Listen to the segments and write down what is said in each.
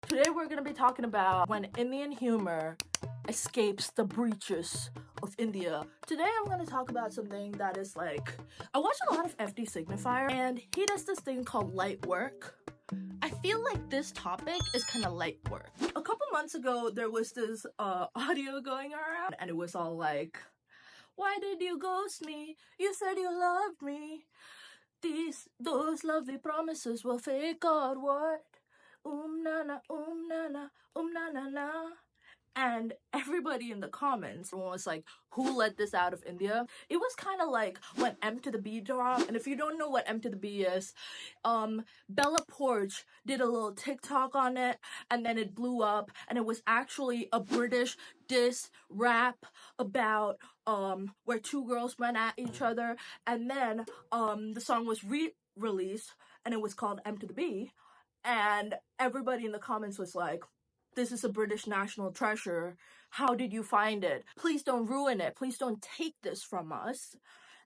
Today we're gonna be talking about when Indian humor escapes the breaches of India. Today I'm gonna talk about something that is like, I watch a lot of FD Signifier and he does this thing called light work. I feel like this topic is kind of light work. A couple months ago there was this audio going around and it was all like, why did you ghost me? You said you loved me. Those lovely promises were fake or what? Na na na na na na na. And everybody in the comments was like, who let this out of India? It was kind of like when M to the B dropped. And if you don't know what M to the B is, Bella Poarch did a little TikTok on it and then it blew up, and it was actually a British diss rap about where two girls went at each other, and then the song was re-released and it was called M to the B, and everybody in the comments was like, this is a British national treasure. How did you find it? Please don't ruin it. Please don't take this from us.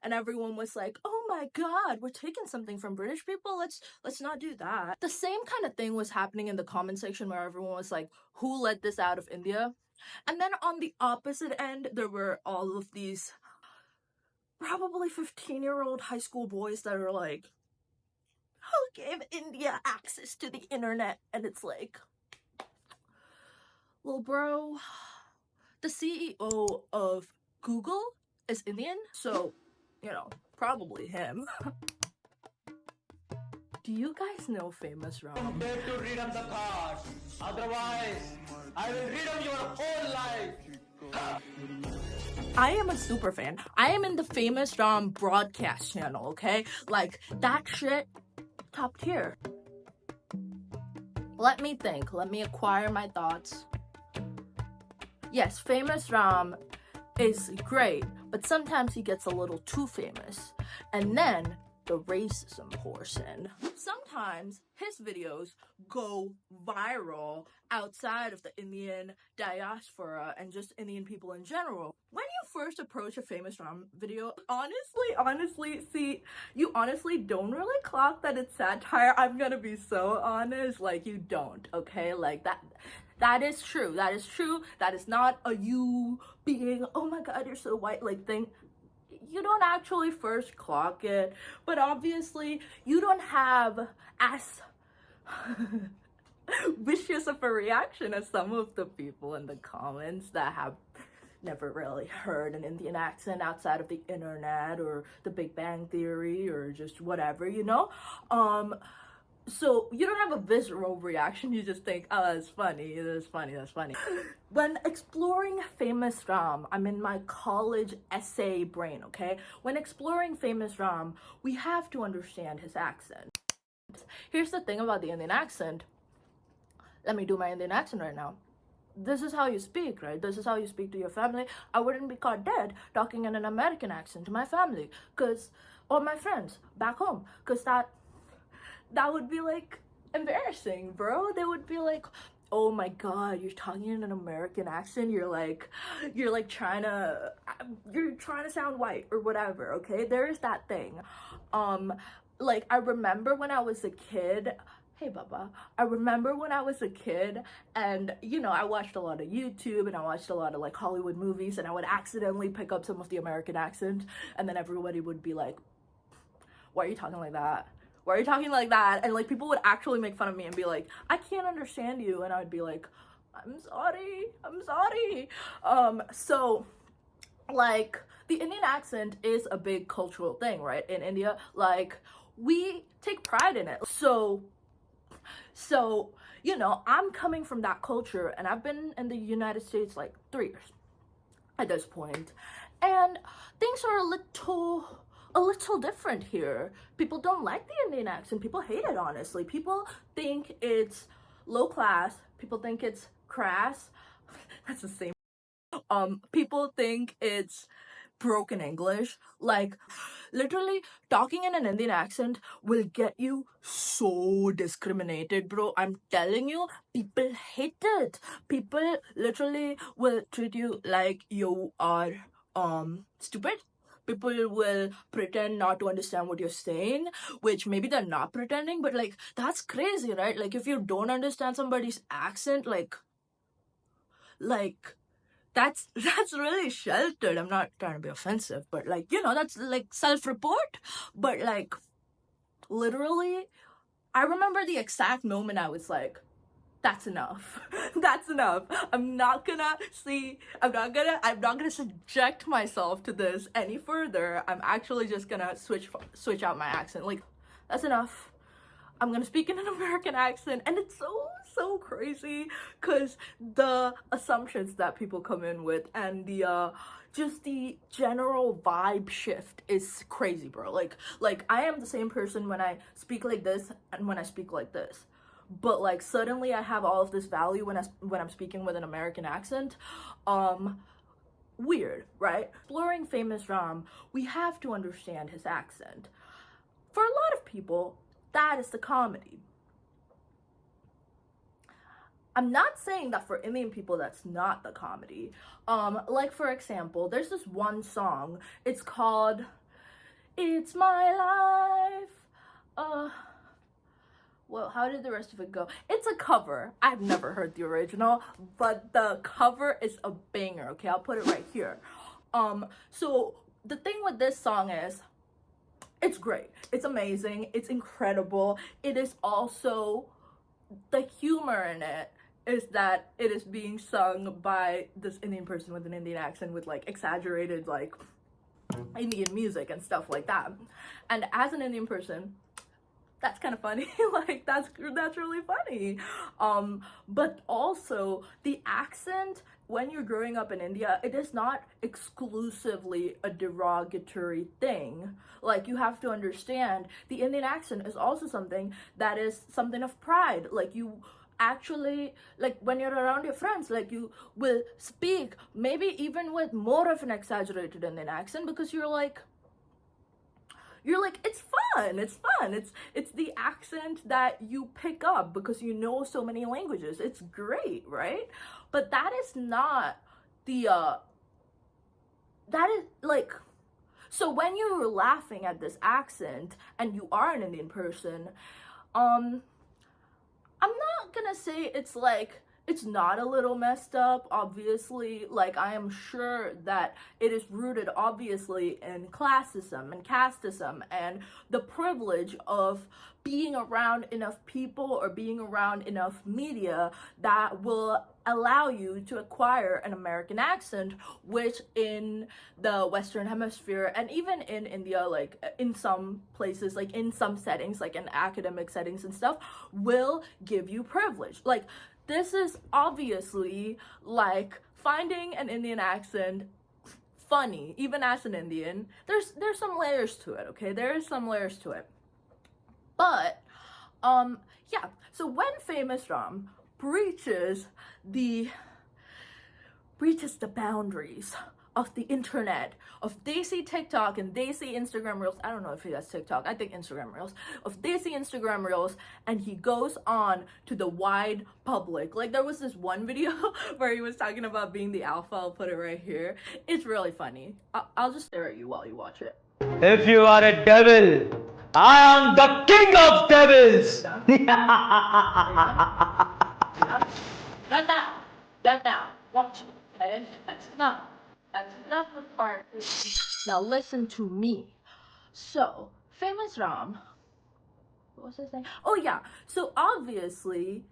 And everyone was like, oh my god, we're taking something from British people? Let's not do that. The same kind of thing was happening in the comment section where everyone was like, who let this out of India? And then on the opposite end, there were all of these probably 15-year-old high school boys that are like, who gave India access to the internet? And it's like, well, bro, the CEO of Google is Indian, so, you know, probably him. Do you guys know famous Ram? Dare to read on the cards. Otherwise, I will read on your whole life. I am a super fan. I am in the famous Ram broadcast channel, okay? Like, that shit, top tier. Let me think. Let me acquire my thoughts. Yes, famous Ram is great, but sometimes he gets a little too famous. And then the racism pours in. Sometimes his videos go viral outside of the Indian diaspora and just Indian people in general. When you first approach a famous Ram video, honestly, see, you honestly don't really clock that it's satire. I'm gonna be so honest, like, you don't, okay? Like, that is true. That is true. That is not a you being, oh my god, you're so white, like, thing. You don't actually first clock it, but obviously you don't have as vicious of a reaction as some of the people in the comments that have never really heard an Indian accent outside of the internet or the Big Bang Theory or just whatever, you know? So you don't have a visceral reaction, you just think, oh, that's funny, that's funny, that's funny. When exploring famous Ram, I'm in my college essay brain, okay? When exploring famous Ram, we have to understand his accent. Here's the thing about the Indian accent. Let me do my Indian accent right now. This is how you speak, right? This is how you speak to your family. I wouldn't be caught dead talking in an American accent to my family, or my friends back home, because that would be like embarrassing, bro. They would be like, oh my god, you're talking in an American accent, you're trying to sound white or whatever, okay? There is that thing. Like, I remember when I was a kid, hey Baba, I remember when I was a kid and, you know, I watched a lot of YouTube and I watched a lot of like Hollywood movies, and I would accidentally pick up some of the American accent, and then everybody would be like, why are you talking like that? Why are you talking like that? And like, people would actually make fun of me and be like, I can't understand you. And I would be like, I'm sorry. So like, the Indian accent is a big cultural thing, right? In India, like, we take pride in it. So, you know, I'm coming from that culture, and I've been in the United States like 3 years at this point, and things are a little different here. People don't like the Indian accent. People hate it, honestly. People think it's low class. People think it's crass. That's the same. People think it's broken English. Like, literally, talking in an Indian accent will get you so discriminated, bro. I'm telling you, people hate it. People literally will treat you like you are stupid, people will pretend not to understand what you're saying, which maybe they're not pretending, but like that's crazy, right? Like if you don't understand somebody's accent, like that's really sheltered. I'm not trying to be offensive, but like, you know, that's like self-report. But like literally, I remember the exact moment I was like, that's enough. That's enough. I'm not gonna subject myself to this any further. I'm actually just gonna switch out my accent. Like, that's enough. I'm gonna speak in an American accent. And it's so crazy because the assumptions that people come in with and the just the general vibe shift is crazy, bro. Like I am the same person when I speak like this and when I speak like this, but like suddenly I have all of this value when I'm speaking with an American accent. Weird, right? Exploring Famous Ram, we have to understand his accent. For a lot of people, that is the comedy. I'm not saying that for Indian people that's not the comedy. Like for example, there's this one song. It's called "It's My Life." Well, how did the rest of it go? It's a cover. I've never heard the original, but the cover is a banger. Okay, I'll put it right here. So the thing with this song is, it's great. It's amazing. It's incredible. It is also, the humor in it is that it is being sung by this Indian person with an Indian accent with like exaggerated like Indian music and stuff like that. And as an Indian person, that's kind of funny. Like that's really funny. But also the accent when you're growing up in India, it is not exclusively a derogatory thing. Like you have to understand the Indian accent is also something that is something of pride. Like you actually, like when you're around your friends, like you will speak maybe even with more of an exaggerated Indian accent because you're like it's fun, it's the accent that you pick up because you know so many languages. It's great, right? But that is not the that is like, so when you're laughing at this accent and you are an Indian person, I'm not gonna say it's like, it's not a little messed up, obviously. Like, I am sure that it is rooted, obviously, in classism and casteism and the privilege of being around enough people or being around enough media that will allow you to acquire an American accent, which in the Western Hemisphere and even in India, like in some places, like in some settings, like in academic settings and stuff, will give you privilege. Like, this is obviously like finding an Indian accent funny, even as an Indian. There's some layers to it, okay? There is some layers to it. But yeah, so when Famous Ram breaches the boundaries of the internet, of Desi TikTok and Desi Instagram Reels. I don't know if he has TikTok, I think Instagram Reels. Of Desi Instagram Reels, and he goes on to the wide public. Like, there was this one video where he was talking about being the alpha. I'll put it right here. It's really funny. I'll just stare at you while you watch it. If you are a devil, I am the king of devils. Done now. Watch. Okay? That's enough. That's enough of part. Now listen to me. So, Famous Ram. What was I saying? Oh yeah. So obviously,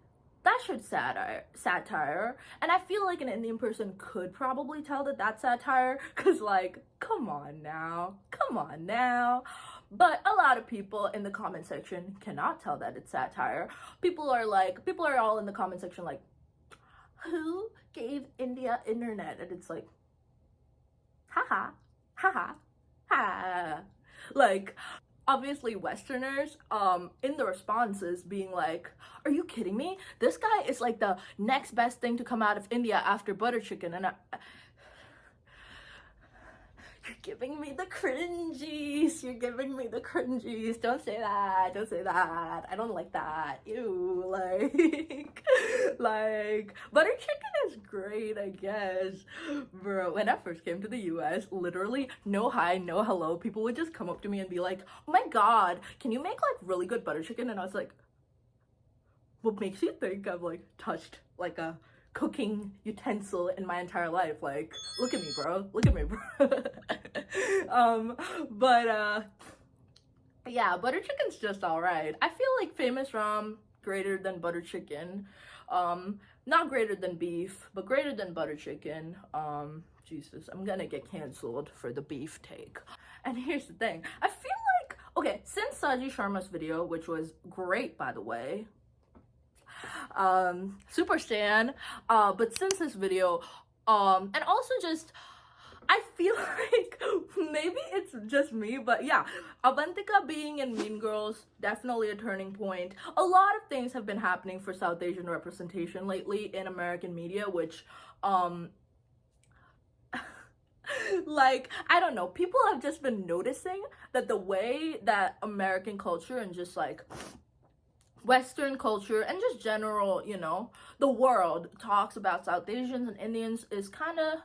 that should satire, and I feel like an Indian person could probably tell that that's satire, cause like, come on now. But a lot of people in the comment section cannot tell that it's satire. People are all in the comment section like, who gave India internet? And it's like, haha, haha, ha. Like, obviously Westerners, in the responses being like, are you kidding me? This guy is like the next best thing to come out of India after butter chicken. And You're giving me the cringies. You're giving me the cringies. Don't say that. Don't say that. I don't like that. Ew. Like, butter chicken is great, I guess. Bro, when I first came to the US, literally, no hi, no hello. People would just come up to me and be like, oh my god, can you make like really good butter chicken? And I was like, what makes you think I've like touched like a cooking utensil in my entire life? Like, look at me, bro. Look at me, bro. Yeah, butter chicken's just alright. I feel like famous rum greater than butter chicken. Not greater than beef, but greater than butter chicken. Jesus, I'm gonna get canceled for the beef take. And here's the thing, I feel like, okay, since Saji Sharma's video, which was great by the way, super stan, but since this video, and also just, I feel like maybe it's just me, but yeah, Avantika being in Mean Girls, definitely a turning point. A lot of things have been happening for South Asian representation lately in American media, which, like, I don't know, people have just been noticing that the way that American culture and just like Western culture and just general, you know, the world talks about South Asians and Indians is kind of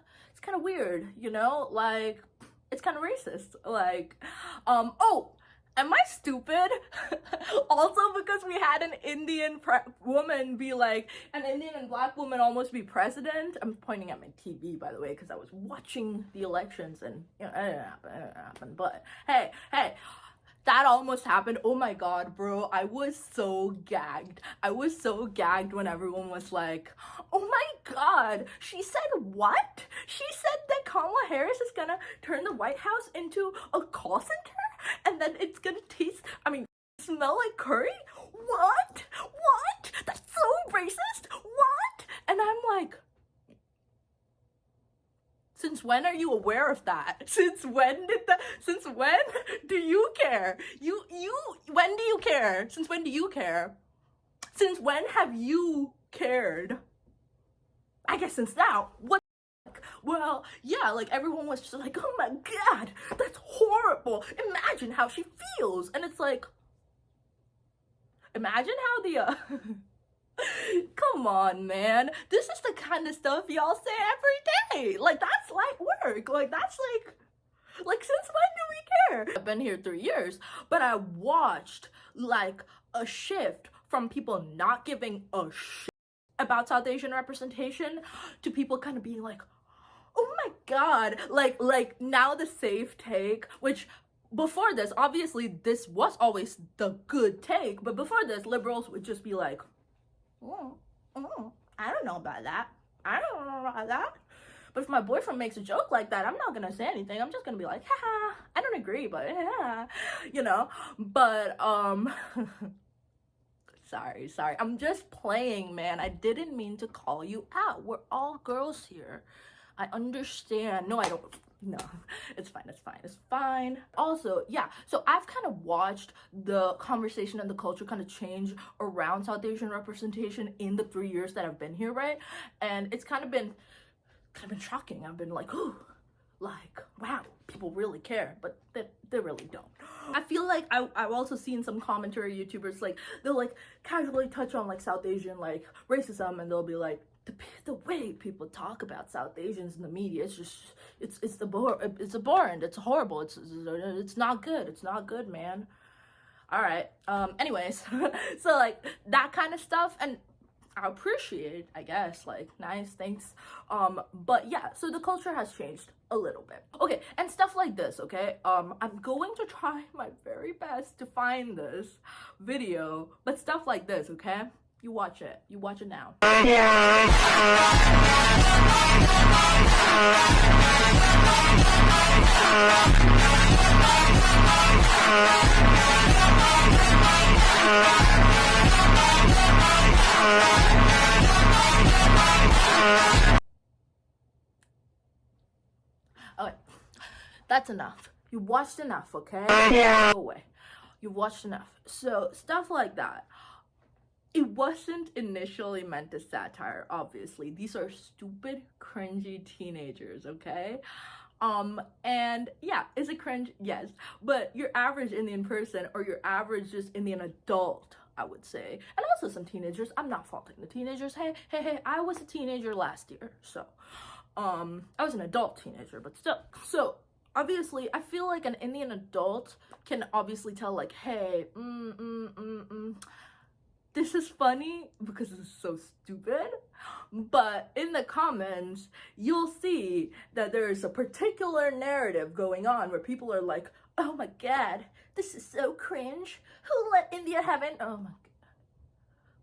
weird, you know, like it's kind of racist. Like, oh, am I stupid? Also, because we had an Indian woman be like, an Indian and black woman almost be president. I'm pointing at my TV, by the way, because I was watching the elections and, you know, it didn't happen. But hey, that almost happened. Oh my god, bro, I was so gagged. I was so gagged when everyone was like, oh my god, she said what? She said that Kamala Harris is gonna turn the White House into a call center? And then it's gonna smell like curry? What? That's so racist. What? And I'm like, since when are you aware of that? Since when do you care? When do you care? Since when do you care? Since when have you cared? I guess since now. What the heck? Well, yeah, like everyone was just like, oh my god, that's horrible. Imagine how she feels. And it's like, imagine how the come on, man. This is the kind of stuff y'all say every day. Like, that's light work. Like, that's like, since when do we care? I've been here 3 years, but I watched, like, a shift from people not giving a shit about South Asian representation to people kind of being like, oh my god. Like, now the safe take, which before this, obviously, this was always the good take, but before this, liberals would just be like, I don't know about that. I don't know about that. But if my boyfriend makes a joke like that, I'm not gonna say anything. I'm just gonna be like, haha, I don't agree, but yeah, you know. But sorry. I'm just playing, man. I didn't mean to call you out. We're all girls here. I understand. No, I don't. No, it's fine. Also, yeah, so I've kind of watched the conversation and the culture kind of change around South Asian representation in the 3 years that I've been here, right? And it's kind of been shocking. I've been like, ooh, like, wow, people really care, but they really don't. I feel like I've also seen some commentary YouTubers, like, they'll like casually touch on like South Asian like racism, and they'll be like, the way people talk about South Asians in the media, it's just, it's abhorrent, it's horrible, it's not good, man. All right, anyways, so like that kind of stuff, and I appreciate, I guess, like, nice, thanks, but yeah, so the culture has changed a little bit. Okay, and stuff like this, okay, I'm going to try my very best to find this video, but stuff like this, okay? You watch it now. Okay, that's enough. You watched enough, okay? Go away. You watched enough. So, stuff like that. It wasn't initially meant as satire, obviously. These are stupid, cringy teenagers, okay? And yeah, is it cringe? Yes. But your average Indian person or your average just Indian adult, I would say, and also some teenagers. I'm not faulting the teenagers. Hey, I was a teenager last year, so I was an adult teenager, but still. So obviously, I feel like an Indian adult can obviously tell, like, hey, this is funny because this is so stupid. But in the comments, you'll see that there is a particular narrative going on where people are like, oh my god, this is so cringe. Who let India have it? Oh my god.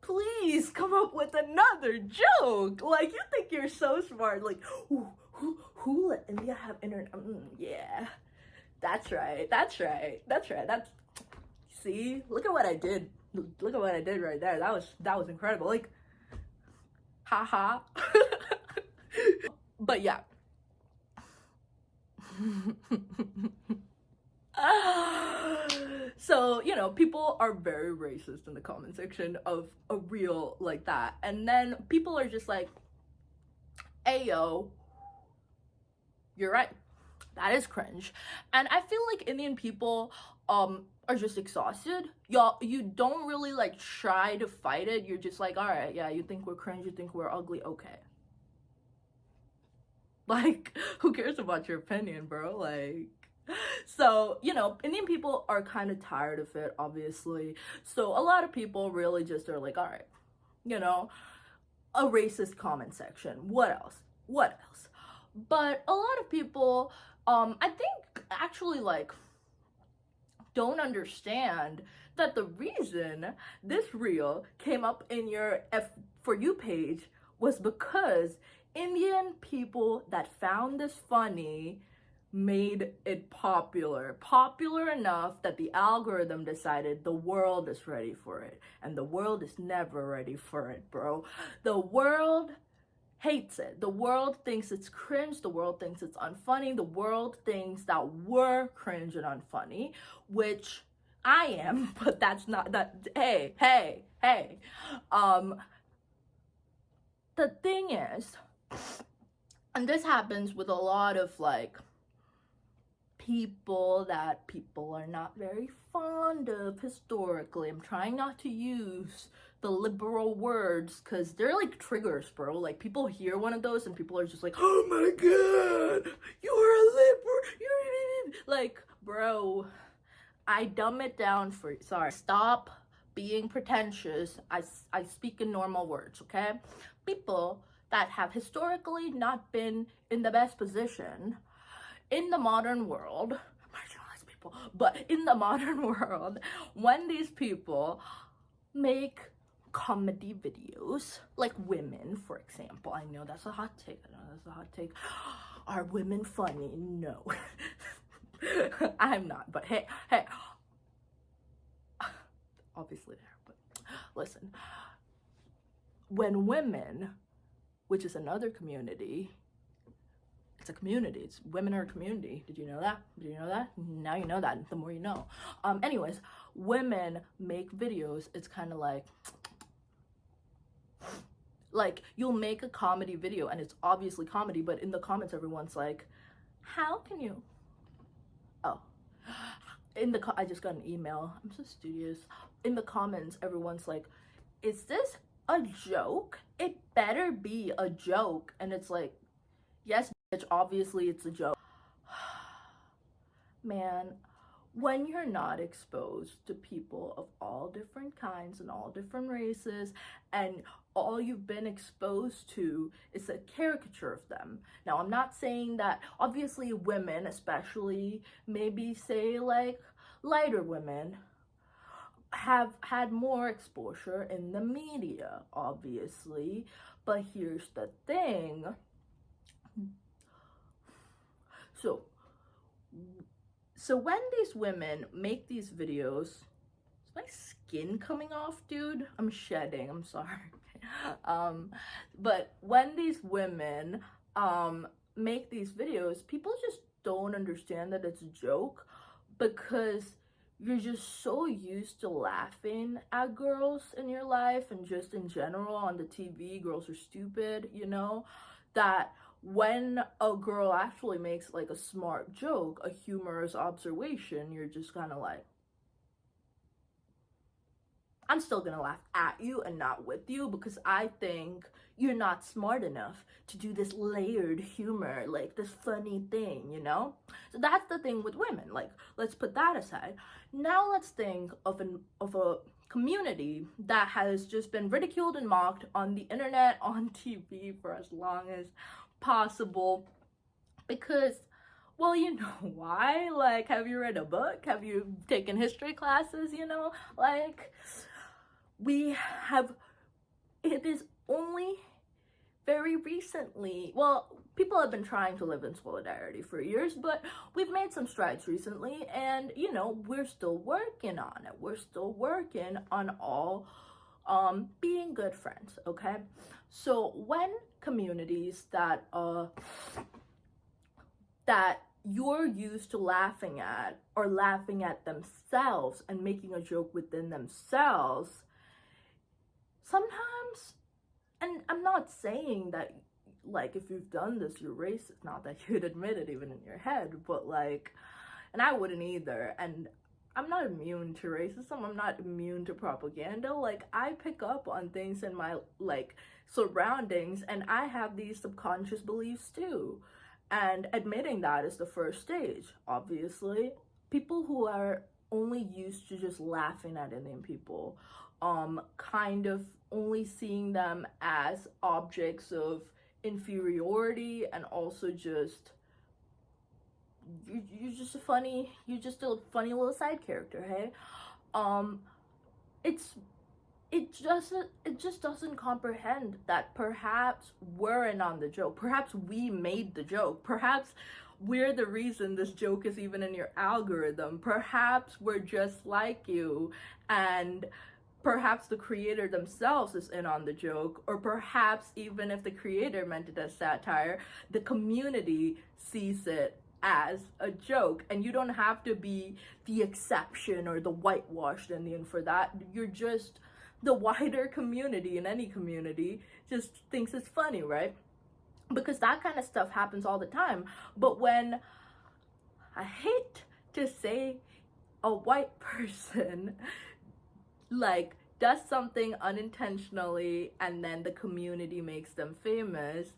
Please come up with another joke. Like, you think you're so smart. Like, who let India have internet? Yeah. That's right. See, look at what I did. Look at what I did right there. That was incredible. Like, haha. But yeah. So, you know, people are very racist in the comment section of a reel like that. And then people are just like, ayo, you're right. That is cringe. And I feel like Indian people are just exhausted. Y'all, you don't really like try to fight it. You're just like, all right, yeah, you think we're cringe, you think we're ugly, okay. Like, who cares about your opinion, bro? Like, so, you know, Indian people are kind of tired of it, obviously. So a lot of people really just are like, all right, you know, a racist comment section. What else? But a lot of people, I think actually like don't understand that the reason this reel came up in your For You page was because Indian people that found this funny made it popular enough that the algorithm decided the world is ready for it, and the world is never ready for it, bro. The world hates it. The world thinks it's cringe. The world thinks it's unfunny. The world thinks that we're cringe and unfunny, which I am, but that's not that. Hey. The thing is, and this happens with a lot of like people that people are not very fond of historically. I'm trying not to use the liberal words because they're like triggers, bro. Like, people hear one of those and people are just like, oh my god, you're a liberal. You're like, bro, I dumb it down for you. Sorry. Stop being pretentious. I speak in normal words, okay? People that have historically not been in the best position in the modern world, marginalized people, but in the modern world, when these people make comedy videos, like women, for example, I know that's a hot take, Are women funny? No. I'm not, but hey, obviously there, but listen, when women, which is another community, it's a community. It's women are a community. Did you know that? Now you know that. The more you know. Anyways, women make videos. It's kind of like you'll make a comedy video and it's obviously comedy, but in the comments everyone's like, how can you? Oh, I just got an email. I'm so studious. In the comments, everyone's like, is this a joke? It better be a joke. And it's like, yes, bitch, obviously it's a joke. Man, when you're not exposed to people of all different kinds and all different races, and all you've been exposed to is a caricature of them. Now, I'm not saying that, obviously women, especially maybe say like lighter women, have had more exposure in the media, obviously, but here's the thing. So when these women make these videos, is my skin coming off, dude? I'm shedding, I'm sorry. But when these women make these videos, people just don't understand that it's a joke because you're just so used to laughing at girls in your life and just in general on the TV, girls are stupid, you know? that when a girl actually makes like a smart joke, a humorous observation, you're just kind of like, I'm still gonna laugh at you and not with you because I think you're not smart enough to do this layered humor, like this funny thing, you know? So that's the thing with women. Like, let's put that aside. Now let's think of a community that has just been ridiculed and mocked on the internet, on TV for as long as possible because, well, you know why? Like, have you read a book? Have you taken history classes, you know? Like, we have, it is only very recently, well, people have been trying to live in solidarity for years, but we've made some strides recently, and you know, we're still working on it. We're still working on all being good friends, okay? So when communities that you're used to laughing at or laughing at themselves and making a joke within themselves, sometimes, and I'm not saying that like if you've done this you're racist, not that you'd admit it even in your head, but like, and I wouldn't either, and I'm not immune to racism, I'm not immune to propaganda. Like, I pick up on things in my like surroundings and I have these subconscious beliefs too, and admitting that is the first stage. Obviously, people who are only used to just laughing at Indian people, kind of only seeing them as objects of inferiority, and also just you're just a funny, you're just a funny little side character, hey? um it's it just doesn't comprehend that perhaps we're in on the joke, perhaps we made the joke, perhaps we're the reason this joke is even in your algorithm, perhaps we're just like you, and perhaps the creator themselves is in on the joke, or perhaps even if the creator meant it as satire, the community sees it as a joke, and you don't have to be the exception or the whitewashed Indian for that. You're just, the wider community, in any community, just thinks it's funny, right? Because that kind of stuff happens all the time. But when, I hate to say, a white person like does something unintentionally and then the community makes them famous,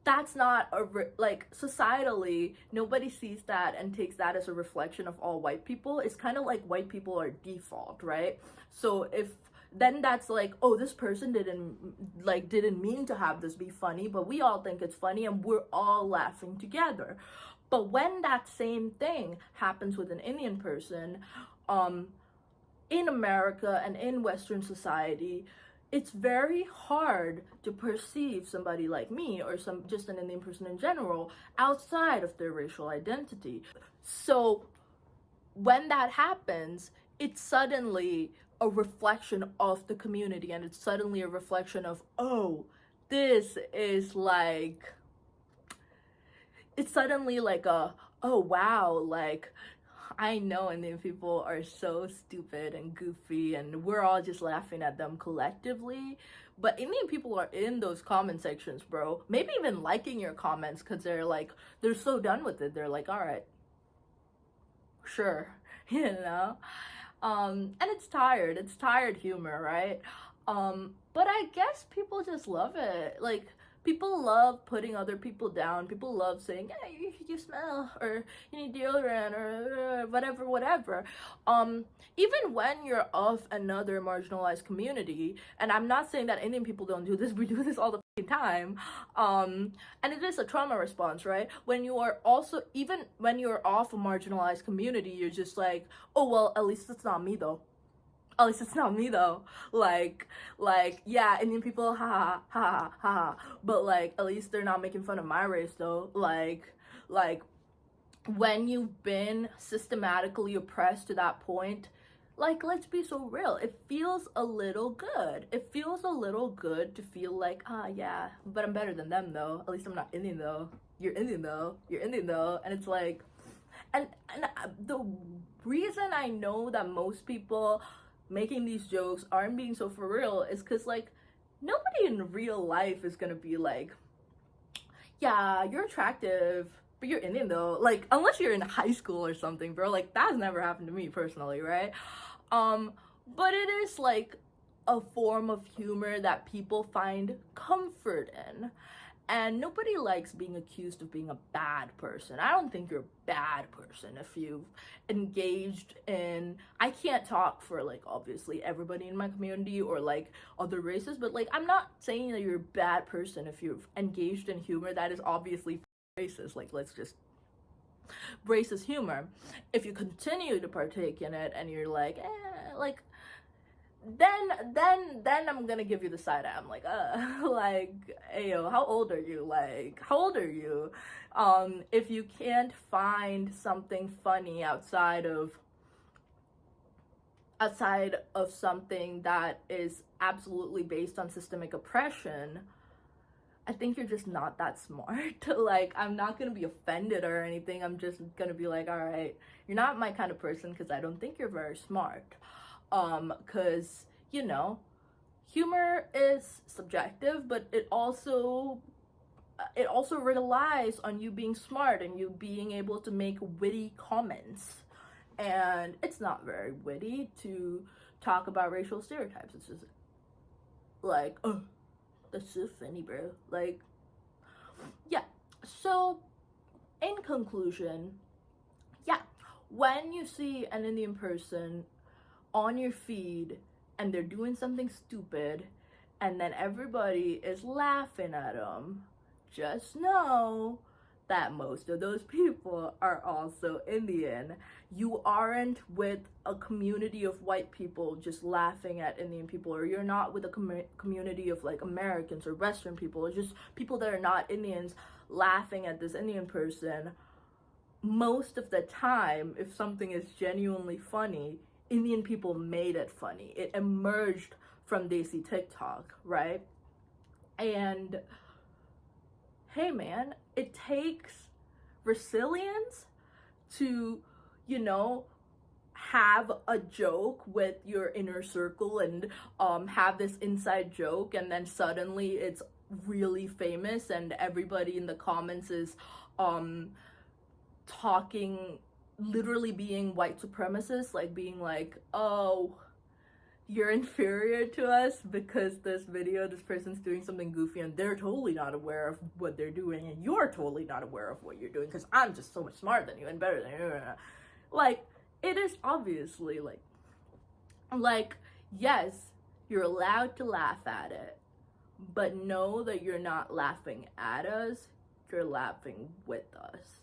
that's not like, societally nobody sees that and takes that as a reflection of all white people. It's kind of like white people are default, right? So if then that's like, oh, this person didn't mean to have this be funny, but we all think it's funny and we're all laughing together. But when that same thing happens with an Indian person, in America and in Western society, it's very hard to perceive somebody like me or just an Indian person in general outside of their racial identity. So when that happens, it's suddenly a reflection of the community, and it's suddenly a reflection of, oh, this is like, it's suddenly like a, oh wow, like, I know Indian people are so stupid and goofy and we're all just laughing at them collectively. But Indian people are in those comment sections, bro. Maybe even liking your comments because they're so done with it. They're like, all right, sure, you know? And it's tired humor, right? But I guess people just love it. Like, people love putting other people down. People love saying, hey, you smell, or you need deodorant, or whatever. Even when you're of another marginalized community, and I'm not saying that Indian people don't do this, we do this all the time. And it is a trauma response, right? When you are also, even when you're off a marginalized community, you're just like, oh, well, at least it's not me though. At least it's not me though. Like, yeah, Indian people, ha ha ha ha. But like, at least they're not making fun of my race though. Like, when you've been systematically oppressed to that point, like, let's be so real, it feels a little good. It feels a little good to feel like, yeah, but I'm better than them though. At least I'm not Indian though. You're Indian though. You're Indian though. And it's like, and the reason I know that most people making these jokes aren't being so for real is because, like, nobody in real life is gonna be like, yeah, you're attractive, but you're Indian though. Like, unless you're in high school or something, bro. Like, that's never happened to me personally, right? Um, but it is like a form of humor that people find comfort in. And nobody likes being accused of being a bad person. I don't think you're a bad person if you've engaged in, I can't talk for like obviously everybody in my community or like other races, but like I'm not saying that you're a bad person if you've engaged in humor that is obviously racist. Like, let's just racist humor. If you continue to partake in it and you're like, like, then I'm gonna give you the side eye. I'm like, like, ayo, how old are you? Like, how old are you? If you can't find something funny outside of something that is absolutely based on systemic oppression, I think you're just not that smart. Like, I'm not gonna be offended or anything. I'm just gonna be like, all right, you're not my kind of person because I don't think you're very smart. Because, you know, humor is subjective, but it also relies on you being smart and you being able to make witty comments. And it's not very witty to talk about racial stereotypes. It's just like, oh, that's so funny, bro. Like, yeah. So, in conclusion, yeah, when you see an Indian person on your feed and they're doing something stupid and then everybody is laughing at them, just know that most of those people are also Indian. You aren't with a community of white people just laughing at Indian people, or you're not with a community of like Americans or Western people, or just people that are not Indians laughing at this Indian person. Most of the time, if something is genuinely funny, Indian people made it funny. It emerged from Desi TikTok, right? And hey man, it takes resilience to, you know, have a joke with your inner circle and have this inside joke, and then suddenly it's really famous and everybody in the comments is talking, literally being white supremacists, like being like, oh, you're inferior to us because this person's doing something goofy and they're totally not aware of what they're doing and you're totally not aware of what you're doing because I'm just so much smarter than you and better than you. Like, it is obviously like, yes, you're allowed to laugh at it, but know that you're not laughing at us, you're laughing with us.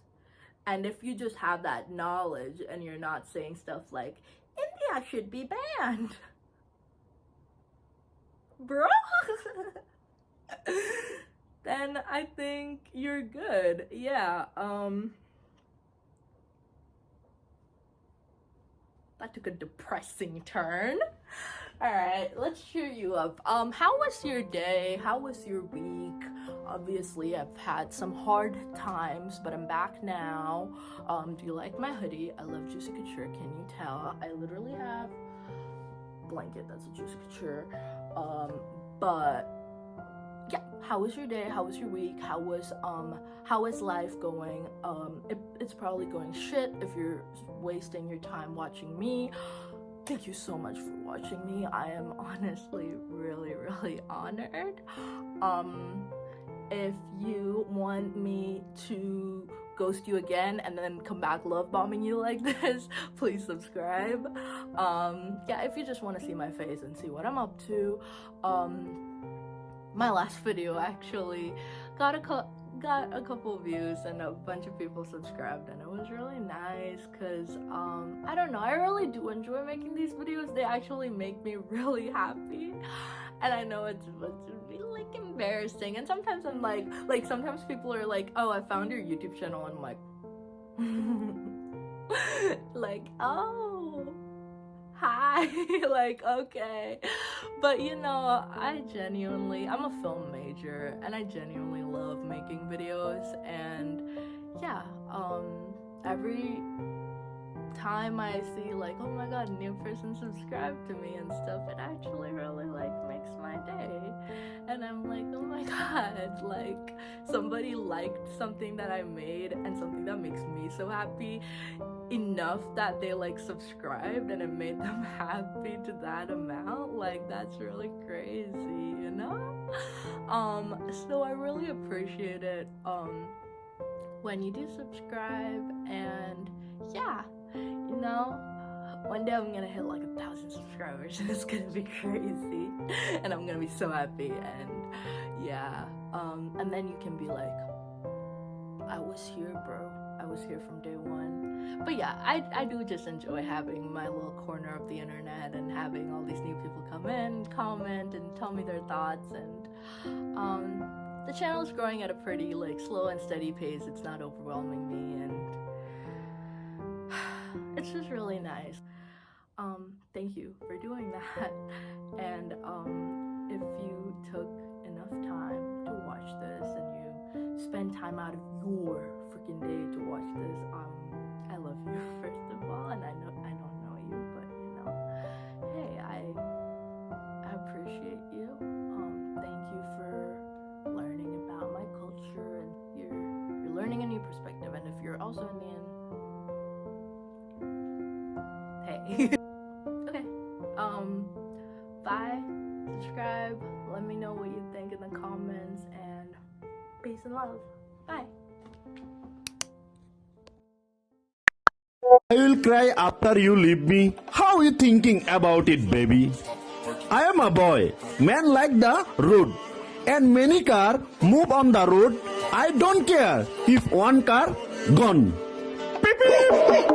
And if you just have that knowledge and you're not saying stuff like, India should be banned, bro, then I think you're good. Yeah, that took a depressing turn. All right, let's cheer you up. How was your day? How was your week? Obviously, I've had some hard times, but I'm back now. Do you like my hoodie? I love Juicy Couture. Can you tell? I literally have a blanket that's a Juicy Couture. But yeah, how was your day? How was your week? How is life going? It's probably going shit if you're wasting your time watching me. Thank you so much for watching me. I am honestly really, really honored. If you want me to ghost you again and then come back love bombing you like this, please subscribe. Yeah, if you just want to see my face and see what I'm up to. My last video actually got a couple views and a bunch of people subscribed, and it was really nice because I don't know, I really do enjoy making these videos. They actually make me really happy, and I know it's supposed to be like embarrassing, and sometimes I'm like sometimes people are like, oh, I found your YouTube channel, and I'm like like, oh, hi. Like, okay. But you know, I'm a film major and I genuinely love making videos, and yeah, every time I see like, oh my god, a new person subscribed to me and stuff, it actually really like makes makes my day. And I'm like, oh my god, like somebody liked something that I made and something that makes me so happy enough that they like subscribed and it made them happy to that amount. Like that's really crazy, you know? So I really appreciate it when you do subscribe, and yeah, you know, one day I'm gonna hit like 1,000 subscribers and it's gonna be crazy and I'm gonna be so happy. And yeah, and then you can be like, I was here, bro, I was here from day one. But yeah, I do just enjoy having my little corner of the internet and having all these new people come in, comment, and tell me their thoughts. And the channel's growing at a pretty like slow and steady pace. It's not overwhelming me, and it's just really nice. Thank you for doing that. And if you took enough time to watch this and you spend time out of your freaking day to watch this, I love you first of all. And I don't know you, but you know, hey, I appreciate you. Thank you for learning about my culture, and you're learning a new perspective. And if you're also Indian, hey. Okay. Bye. Subscribe. Let me know what you think in the comments, and peace and love. Bye. I will cry after you leave me. How you thinking about it, baby? I am a boy. Man like the road. And many car move on the road. I don't care if one car gone. Beep, beep.